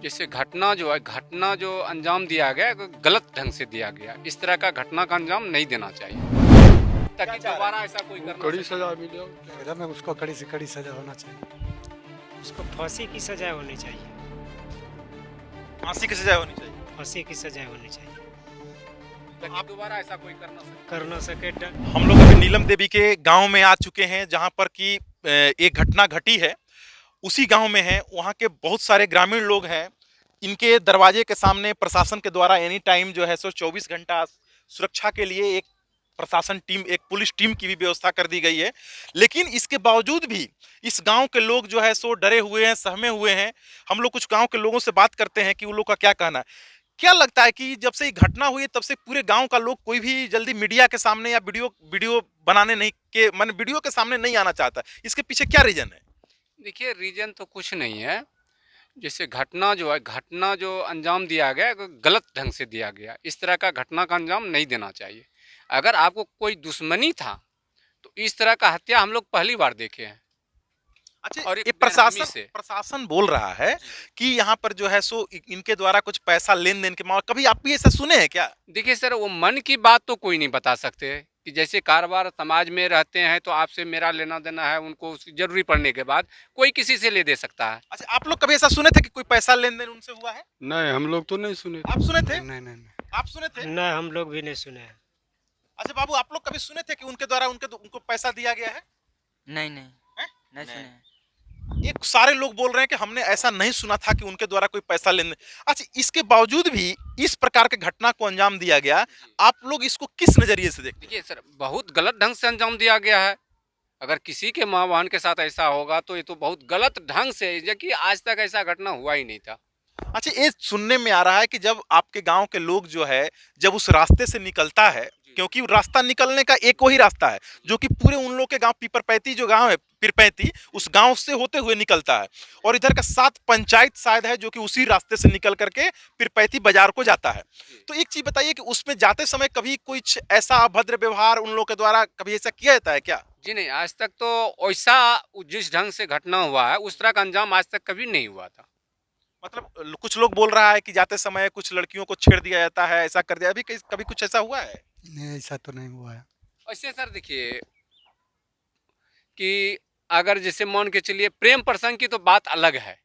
जैसे घटना जो अंजाम दिया गया गलत ढंग से दिया गया। इस तरह का घटना का अंजाम नहीं देना चाहिए ताकि दोबारा ऐसा कोई करना कड़ी सके। सजा मिले और एकदम उसको कड़ी से कड़ी सजा होना चाहिए। उसको फांसी की सजा होनी चाहिए। फांसी की सजा होनी चाहिए। फांसी की सजा होनी चाहिए। ताकि दोबारा ऐसा कोई कर ना सके डर। हम लोग अभी नीलम देवी के गांव में आ चुके हैं जहां पर कि एक घटना घटी है, उसी गांव में है। वहां के बहुत सारे ग्रामीण लोग हैं। इनके दरवाजे के सामने प्रशासन के द्वारा एनी टाइम जो है सो 24 घंटा सुरक्षा के लिए एक प्रशासन टीम, एक पुलिस टीम की भी व्यवस्था कर दी गई है। लेकिन इसके बावजूद भी इस गांव के लोग जो है सो डरे हुए हैं, सहमे हुए हैं। हम लोग कुछ गांव के लोगों से बात करते हैं कि उन लोग का क्या कहना है। क्या लगता है कि जब से ये घटना हुई है तब से पूरे गांव का लोग कोई भी जल्दी मीडिया के सामने या वीडियो बनाने नहीं के माने वीडियो के सामने नहीं आना चाहता, इसके पीछे क्या रीजन है? देखिए, रीजन तो कुछ नहीं है। जैसे घटना जो अंजाम दिया गया गलत ढंग से दिया गया। इस तरह का घटना का अंजाम नहीं देना चाहिए। अगर आपको कोई दुश्मनी था तो इस तरह का हत्या हम लोग पहली बार देखे हैं। अच्छा, और ये एक बेरहमी से प्रशासन बोल रहा है कि यहाँ पर जो है सो इनके द्वारा कुछ पैसा लेन देन के मामले, कभी आप भी ऐसा सुने हैं क्या? देखिए सर, वो मन की बात तो कोई नहीं बता सकते कि जैसे कारोबार समाज में रहते हैं तो आपसे मेरा लेना देना है, उनको उसकी जरूरी पड़ने के बाद कोई किसी से ले दे सकता है। अच्छा, आप लोग कभी ऐसा सुने थे कि कोई पैसा लेन देन उनसे हुआ है? नहीं, हम लोग तो नहीं सुने। आप सुने थे? नहीं नहीं नहीं। आप सुने थे? न हम लोग भी नहीं सुने हैं। अच्छा बाबू, आप लोग कभी सुने थे कि उनके द्वारा उनको पैसा दिया गया है? नहीं नहीं हैं? नहीं सुने। एक सारे लोग बोल रहे हैं कि हमने ऐसा नहीं सुना था कि उनके द्वारा कोई पैसा लेने। अच्छा, इसके बावजूद भी इस प्रकार के घटना को अंजाम दिया गया, आप लोग इसको किस नजरिए से देखते हैं? देखिए सर, बहुत गलत ढंग से अंजाम दिया गया है। अगर किसी के माँ बहन के साथ ऐसा होगा तो ये तो बहुत गलत ढंग से, जबकि आज तक ऐसा घटना हुआ ही नहीं था। अच्छा, ये सुनने में आ रहा है कि जब आपके गांव के लोग जो है जब उस रास्ते से निकलता है, क्योंकि रास्ता निकलने का एक वही रास्ता है जो कि पूरे उन लोग के गांव पीपरपैती जो गांव है, पीरपैती, उस गांव से होते हुए निकलता है। और इधर का 7 पंचायत शायद है जो कि उसी रास्ते से निकल करके पीरपैती बाजार को जाता है। तो एक चीज बताइए कि उसमें जाते समय कभी कुछ ऐसा अभद्र व्यवहार उन लोग के द्वारा कभी ऐसा किया जाता है क्या? जी नहीं, आज तक तो ऐसा जिस ढंग से घटना हुआ है उस तरह का अंजाम आज तक कभी नहीं हुआ था। मतलब कुछ लोग बोल रहा है कि जाते समय कुछ लड़कियों को छेड़ दिया जाता है, ऐसा कर दिया। अभी कभी कुछ ऐसा हुआ है? नहीं, ऐसा तो नहीं हुआ है। ऐसे सर देखिए कि अगर जैसे मान के चलिए प्रेम प्रसंग की तो बात अलग है,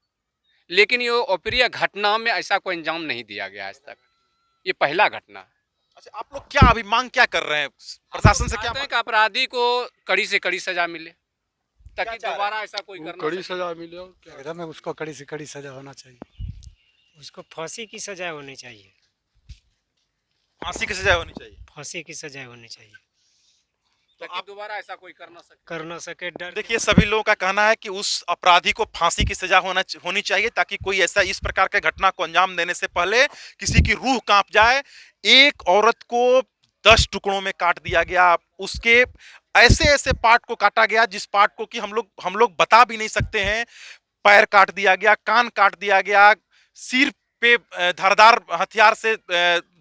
लेकिन ये अप्रिय घटना में ऐसा कोई अंजाम नहीं दिया गया आज तक। ये पहला घटना है। अच्छा, आप लोग क्या अभी मांग क्या कर रहे हैं प्रशासन से? क्या चाहते हैं कि अपराधी को कड़ी से कड़ी सजा मिले ताकि क्या चाह रहे हैं? दोबारा ऐसा कोई करना कड़ी सके। सजा मिले और एकदम उसको कड़ी से कड़ी सजा होना चाहिए। उसको फांसी की सजा होनी चाहिए। फांसी की सजा होनी चाहिए। फांसी की सजा होनी चाहिए। ताकि दोबारा ऐसा कोई करना सके। कर ना सके डर। देखिए, सभी लोगों का कहना है कि उस अपराधी को फांसी की सजा होनी चाहिए ताकि कोई ऐसा इस प्रकार के घटना को अंजाम देने से पहले किसी की रूह कांप जाए। एक औरत को 10 टुकड़ों में काट दिया गया, उसके ऐसे ऐसे पार्ट को काटा गया जिस पार्ट को कि हम लोग बता भी नहीं सकते हैं। पैर काट दिया गया, कान काट दिया गया, सिर पे धारदार हथियार से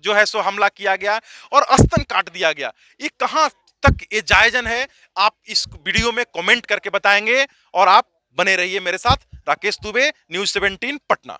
जो है सो हमला किया गया और स्तन काट दिया गया। ये कहां तक ये जायजन है, आप इस वीडियो में कमेंट करके बताएंगे। और आप बने रहिए मेरे साथ। राकेश दुबे, न्यूज़ 17 पटना।